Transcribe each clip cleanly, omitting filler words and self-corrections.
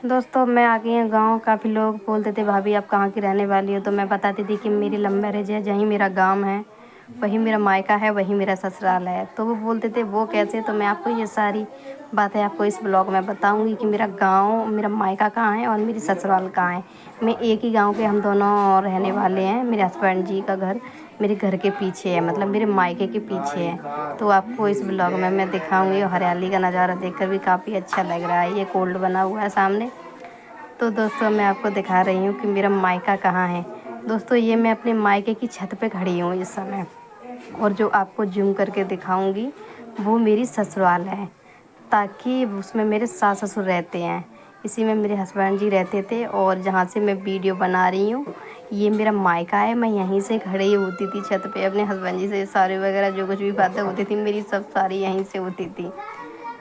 दोस्तों मैं आ गई हूँ गाँव। काफ़ी लोग बोलते थे भाभी आप कहाँ की रहने वाली हो, तो मैं बताती थी कि मेरी लव मैरिज है, जहीं मेरा गाँव है वहीं मेरा मायका है, वहीं मेरा ससुराल है। तो वो बोलते थे वो कैसे, तो मैं आपको ये सारी बातें आपको इस ब्लॉग में बताऊंगी कि मेरा गाँव, मेरा मायका कहाँ है और मेरी ससुराल कहाँ है। मैं एक ही गाँव के हम दोनों रहने वाले हैं। मेरे हस्बैंड जी का घर मेरे घर के पीछे है, मतलब मेरे मायके के पीछे है। तो आपको इस ब्लॉग में मैं दिखाऊंगी। हरियाली का नज़ारा देखकर भी काफ़ी अच्छा लग रहा है। ये कोल्ड बना हुआ है सामने। तो दोस्तों मैं आपको दिखा रही हूँ कि मेरा मायका कहाँ है। दोस्तों ये मैं अपने मायके की छत पे खड़ी हूँ इस समय, और जो आपको जूम करके दिखाऊंगी वो मेरी ससुराल है, ताकि उसमें मेरे सास ससुर रहते हैं। इसी में मेरे हस्बैंड जी रहते थे, और जहाँ से मैं वीडियो बना रही हूँ ये मेरा मायका है। मैं यहीं से खड़ी होती थी छत पे अपने हस्बैंड जी से, सारे वगैरह जो कुछ भी बातें होती थी मेरी सब सारी यहीं से होती थी।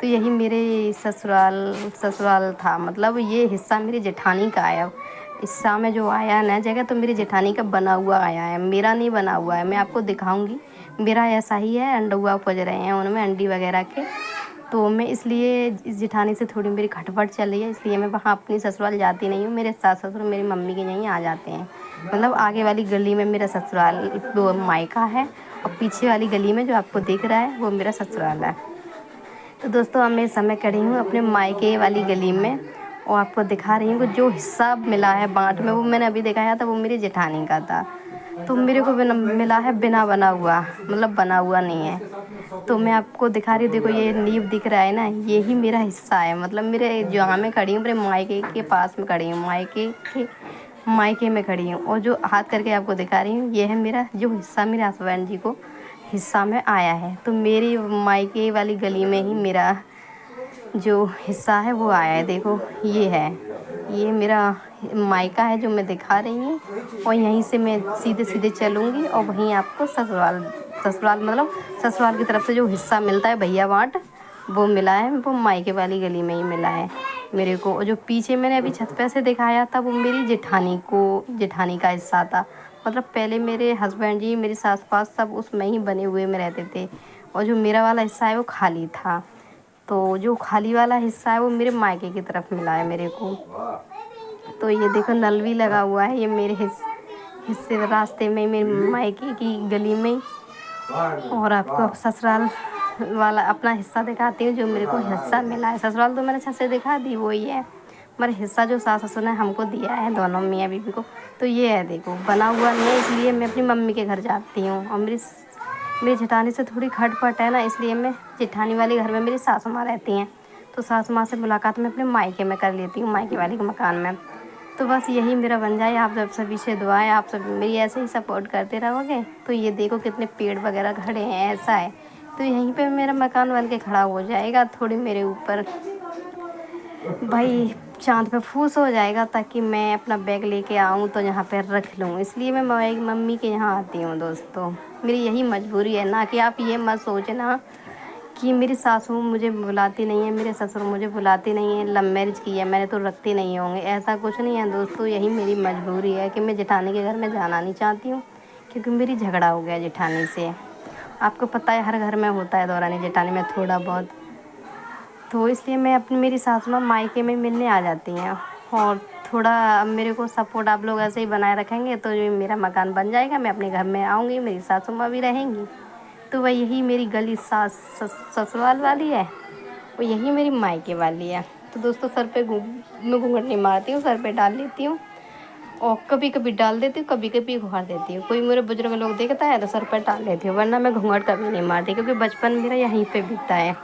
तो यही मेरे ससुराल ससुराल था, मतलब ये हिस्सा मेरी जेठानी का है। अब हिस्सा में जो आया है नया जगह, तो मेरी जेठानी का बना हुआ आया है, मेरा नहीं बना हुआ है। मैं आपको दिखाऊंगी। मेरा ऐसा ही है, अंडा उपज रहे हैं उनमें अंडी वगैरह के। तो मैं इसलिए इस जेठानी से थोड़ी मेरी खटपट चल रही है, इसलिए मैं वहाँ अपनी ससुराल जाती नहीं हूँ। मेरे सास ससुर मेरी मम्मी के यहीं आ जाते हैं। मतलब आगे वाली गली में मेरा ससुराल वो मायका है, और पीछे वाली गली में जो आपको दिख रहा है वो मेरा ससुराल है। तो दोस्तों अब मैं इस समय खड़ी हूँ अपने मायके वाली गली में, और आपको दिखा रही हूँ कि जो हिस्सा मिला है बाँट में, वो मैंने अभी दिखाया था वो मेरी जेठानी का था। तो मेरे को बिना मिला है बिना बना हुआ, मतलब बना हुआ नहीं है। तो मैं आपको दिखा रही हूँ, देखो ये नींव दिख रहा है ना, ये ही मेरा हिस्सा है। मतलब मेरे जहाँ मैं खड़ी हूँ मेरे मायके के पास में खड़ी हूँ, मायके में खड़ी हूँ। और जो हाथ करके आपको दिखा रही हूँ ये है मेरा जो हिस्सा मेरे हस्बैंड जी को हिस्सा में आया है। तो मेरी मायके वाली गली में ही मेरा जो हिस्सा है वो आया है। देखो ये है, ये मेरा मायका है जो मैं दिखा रही हूँ। और यहीं से मैं सीधे सीधे चलूँगी और वहीं आपको ससुराल, ससुराल मतलब ससुराल की तरफ से जो हिस्सा मिलता है भैया बाँट, वो मिला है, वो मायके वाली गली में ही मिला है मेरे को। और जो पीछे मैंने अभी छत पे से दिखाया था वो मेरी जेठानी का हिस्सा था। मतलब पहले मेरे हस्बैंड जी मेरी सास पास सब उसमें ही बने हुए में रहते थे, और जो मेरा वाला हिस्सा है वो खाली था। तो जो खाली वाला हिस्सा है वो मेरे मायके की तरफ मिला है मेरे को। तो ये देखो नल भी लगा हुआ है, ये मेरे हिस्से रास्ते में मेरे मायके की गली में। और आपको अब ससुराल वाला अपना हिस्सा दिखाती हूँ जो मेरे को हिस्सा मिला है। ससुराल तो मैंने छत से दिखा दी, वही है। मगर हिस्सा जो सास ससुर ने हमको दिया है दोनों मियाँ बीवी को, तो ये है। देखो बना हुआ नहीं है, इसलिए मैं अपनी मम्मी के घर जाती हूँ। और मेरी जेठानी से थोड़ी खटपट है ना, इसलिए मैं जेठानी वाले घर में मेरी सासू माँ रहती हैं। तो सासू माँ से मुलाकात मैं अपने मायके में कर लेती हूँ, मायके वाले के मकान में। तो बस यही मेरा बन जाए। आप सब सभी से दुआएं, आप सब मेरी ऐसे ही सपोर्ट करते रहोगे। तो ये देखो कितने पेड़ वगैरह खड़े हैं, ऐसा है। तो यहीं पे मेरा मकान बन के खड़ा हो जाएगा, थोड़ी मेरे ऊपर भाई चाँद पे फूस हो जाएगा, ताकि मैं अपना बैग लेके आऊँ तो यहाँ पे रख लूँ। इसलिए मैं मम्मी के यहाँ आती हूँ दोस्तों। मेरी यही मजबूरी है ना, कि आप ये मत सोचना कि मेरी सासू मुझे बुलाती नहीं है, मेरे ससुर मुझे बुलाते नहीं है, लव मैरिज की है मैंने तो रखते नहीं होंगे। ऐसा कुछ नहीं है दोस्तों, यही मेरी मजबूरी है कि मैं जेठानी के घर में जाना नहीं चाहती हूँ, क्योंकि मेरी झगड़ा हो गया जेठानी से। आपको पता है हर घर में होता है दौरानी जेठानी में थोड़ा बहुत। तो इसलिए मैं अपनी मेरी सासू माँ मायके में मिलने आ जाती हैं। और थोड़ा अब मेरे को सपोर्ट आप लोग ऐसे ही बनाए रखेंगे तो जो मेरा मकान बन जाएगा, मैं अपने घर में आऊँगी, मेरी सासू माँ भी रहेंगी। तो वह यही मेरी गली ससुराल वाली है, और यही मेरी मायके वाली है। तो दोस्तों सर पे मैं घूंघट नहीं मारती हूँ, सर पे डाल लेती हूँ, और कभी कभी डाल देती हूँ, कभी कभी उखाड़ देती हूँ। कोई मेरे बुजुर्ग लोग देखता है तो सर पर डाल लेती हूँ, वरना मैं घूंघट कभी नहीं मारती, क्योंकि बचपन मेरा यहीं पे बीता है।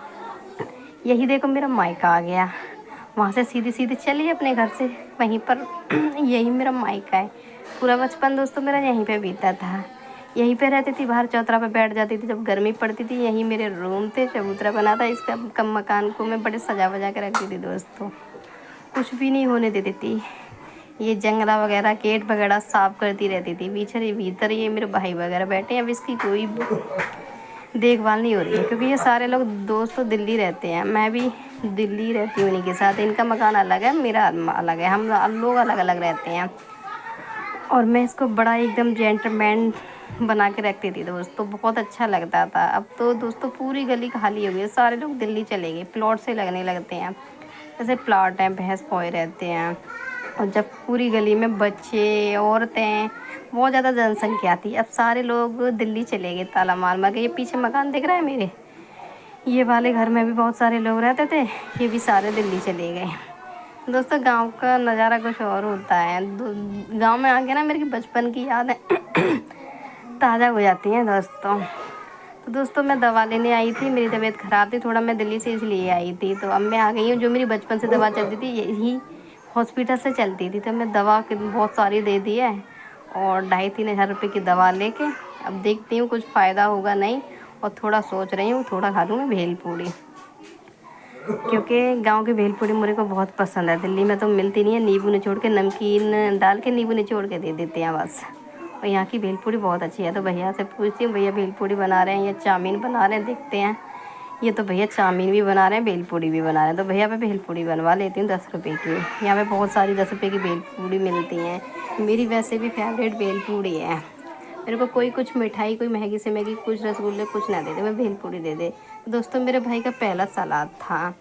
यही देखो मेरा मायका आ गया, वहाँ से सीधी सीधी चलिए अपने घर से वहीं पर यही मेरा मायका है। पूरा बचपन दोस्तों मेरा यहीं पे बीता था। यहीं पे रहती थी, बाहर चौतरा पे बैठ जाती थी जब गर्मी पड़ती थी। यहीं मेरे रूम थे, चबूतरा बना था। इसका कम मकान को मैं बड़े सजा वजा के रखती थी दोस्तों, कुछ भी नहीं होने देती थी। ये जंगला वगैरह गेट वगैरह साफ करती रहती थी। पीछे भीतर ये मेरे भाई वगैरह बैठे हैं, अब इसकी कोई देखभाल नहीं हो रही है, क्योंकि ये सारे लोग दोस्त तो दिल्ली रहते हैं, मैं भी दिल्ली रहती हूँ इन्हीं के साथ। इनका मकान अलग है, मेरा अलग है, हम लोग अलग अलग रहते हैं। और मैं इसको बड़ा एकदम जेंटलमैन बना के रखती थी दोस्तों, बहुत अच्छा लगता था। अब तो दोस्तों पूरी गली खाली हो गई है, सारे लोग दिल्ली चले गए, प्लॉट से लगने लगते हैं। जैसे प्लॉट हैं, भैंस पोए रहते हैं। और जब पूरी गली में बच्चे, औरतें, बहुत ज़्यादा जनसंख्या थी। अब सारे लोग दिल्ली चले गए ताला मार मार के। ये पीछे मकान दिख रहा है मेरे, ये वाले घर में भी बहुत सारे लोग रहते थे, ये भी सारे दिल्ली चले गए। दोस्तों गांव का नज़ारा कुछ और होता है। गांव में आके ना मेरे बचपन की यादें ताज़ा हो जाती हैं दोस्तों। तो दोस्तों मैं दवा लेने आई थी, मेरी तबीयत ख़राब थी थोड़ा, मैं दिल्ली से इसलिए आई थी। तो अब मैं आ गई हूँ। जो मेरी बचपन से दवा चलती थी यही हॉस्पिटल से चलती थी। तो मैं दवा बहुत सारी दे दी है और 2,500-3,000 रुपये की दवा लेके अब देखती हूँ कुछ फ़ायदा होगा नहीं। और थोड़ा सोच रही हूँ थोड़ा खा लूँ मैं भेलपूरी, क्योंकि गांव की भेलपूरी मेरे को बहुत पसंद है। दिल्ली में तो मिलती नहीं है, नींबू निचोड़ के, नमकीन डाल के नींबू निचोड़ के दे देते हैं बस। और यहाँ की भेलपूरी बहुत अच्छी है। तो भैया से पूछती हूँ, भैया भेलपूरी बना रहे हैं या चाउमीन बना रहे हैं, देखते हैं। ये तो भैया चाउमीन भी बना रहे हैं, भेलपूरी भी बना रहे हैं। तो भैया मैं भेलपूरी बनवा लेती हूँ 10 रुपये की। यहाँ पे बहुत सारी 10 रुपये की भेलपूरी मिलती हैं। मेरी वैसे भी फेवरेट भेलपूरी है। मेरे को कोई कुछ मिठाई, कोई महंगी से महंगी, कुछ रसगुल्ले कुछ ना दे दे, मैं भेलपूरी दे दे। दोस्तों मेरे भाई का पहला सलाद था।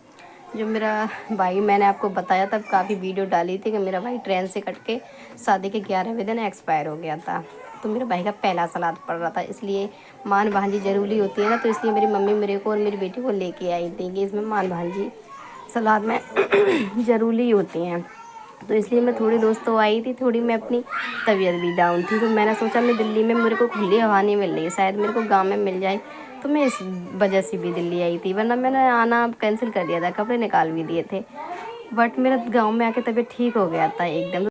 जो मेरा भाई, मैंने आपको बताया तब काफ़ी वीडियो डाली थी कि मेरा भाई ट्रेन से कट के शादी के 11वें दिन एक्सपायर हो गया था। तो मेरे भाई का पहला सलाद पड़ रहा था, इसलिए मान भांजी ज़रूरी होती है ना। तो इसलिए मेरी मम्मी मेरे को और मेरी बेटी को लेके आई थी कि इसमें मान भांजी सलाद में ज़रूरी होती हैं। तो इसलिए मैं थोड़ी दोस्तों आई थी, थोड़ी मैं अपनी तबीयत भी डाउन थी। तो मैंने सोचा मैं दिल्ली में मेरे को खुली हवा नहीं मिल रही, शायद मेरे को गांव में मिल जाए। तो मैं इस वजह से भी दिल्ली आई थी, वरना मैंने आना कैंसिल कर दिया था, कपड़े निकाल भी दिए थे। बट मेरा गांव में आके तबीयत ठीक हो गया था एकदम।